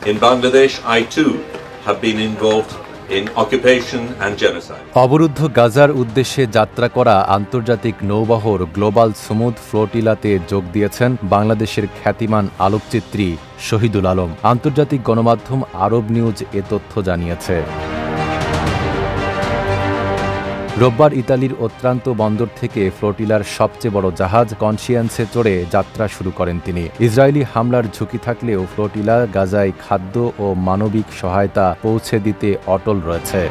In Bangladesh, I too have been involved in occupation and genocide. অবরুদ্ধ গাজার উদ্দেশ্যে যাত্রা করা আন্তর্জাতিক নৌবহর গ্লোবাল সমুদ ফ্লোটিলাতে যোগ দিয়েছেন বাংলাদেশের খ্যাতিমান আলোকচিত্রী শহীদুল আলম। আন্তর্জাতিক গণমাধ্যম আরব নিউজ এ তথ্য জানিয়েছে। রোববার ইতালির অত্রান্ত বন্দর থেকে ফ্লোটিলার সবচেয়ে বড় জাহাজ কনসিয়েন্সে চড়ে যাত্রা শুরু করেন তিনি। ইসরায়েলি হামলার ঝুঁকি থাকলেও ফ্লোটিলা গাজায় খাদ্য ও মানবিক সহায়তা পৌঁছে দিতে অটল রয়েছে।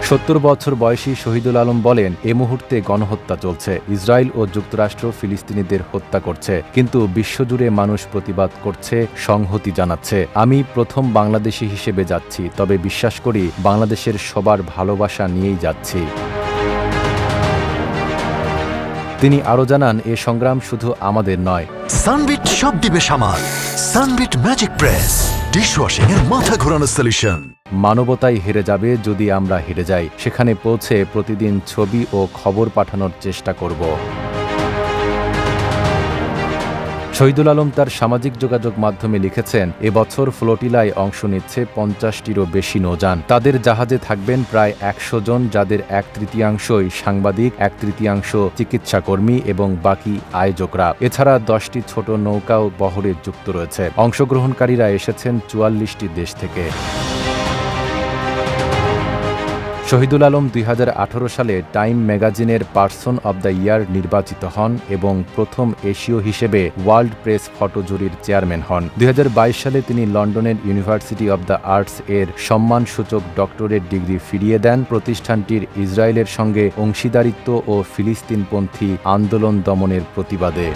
৭০ বছর বয়সী শহীদুল আলম বলেন, এ মুহূর্তে গণহত্যা চলছে। ইসরায়েল ও যুক্তরাষ্ট্র ফিলিস্তিনিদের হত্যা করছে, কিন্তু বিশ্বজুড়ে মানুষ প্রতিবাদ করছে, সংহতি জানাচ্ছে। আমি প্রথম বাংলাদেশি হিসেবে যাচ্ছি, তবে বিশ্বাস করি বাংলাদেশের সবার ভালোবাসা নিয়েই যাচ্ছি। তিনি আরও জানান, এ সংগ্রাম শুধু আমাদের নয়। সানবিট সব দিবে সামাল। সানবিট ম্যাজিক প্রেস ডিশওয়াশিং এর মাথা ঘোরানো সলিউশন। মানবতাই হেরে যাবে যদি আমরা হেরে যাই। সেখানে পৌঁছে প্রতিদিন ছবি ও খবর পাঠানোর চেষ্টা করব। শহীদুল আলম তার সামাজিক যোগাযোগ মাধ্যমে লিখেছেন, এবছর ফ্লোটিলায় অংশ নিচ্ছে ৫০টিরও বেশি নৌযান। তাদের জাহাজে থাকবেন প্রায় ১০০ জন, যাদের ১/৩ সাংবাদিক, ১/৩ চিকিৎসাকর্মী এবং বাকি আয়োজকরা। এছাড়া ১০টি ছোট নৌকাও বহরে যুক্ত রয়েছে। অংশগ্রহণকারীরা এসেছেন ৪৪টি দেশ থেকে। শহীদুল আলম ২০১৮ সালে টাইম ম্যাগাজিনের পারসন অব দ্য ইয়ার নির্বাচিত হন এবং প্রথম এশীয় হিসেবে ওয়ার্ল্ড প্রেস ফটো জুরির চেয়ারম্যান হন। ২০২২ সালে তিনি লন্ডনের ইউনিভার্সিটি অব দ্য আর্টস এর সম্মানসূচক ডক্টরেট ডিগ্রি ফিরিয়ে দেন প্রতিষ্ঠানটির ইসরায়েলের সঙ্গে অংশীদারিত্ব ও ফিলিস্তিনপন্থী আন্দোলন দমনের প্রতিবাদে।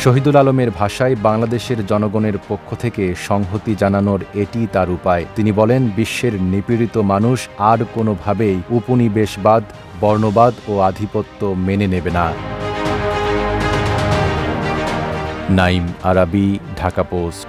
শহীদুল আলমের ভাষায়, বাংলাদেশের জনগণের পক্ষ থেকে সংহতি জানানোর এটি তার উপায়। তিনি বলেন, বিশ্বের নিপীড়িত মানুষ আর কোনোভাবেই উপনিবেশবাদ, বর্ণবাদ ও আধিপত্য মেনে নেবে না। নাইম আরাবী, ঢাকা পোস্ট।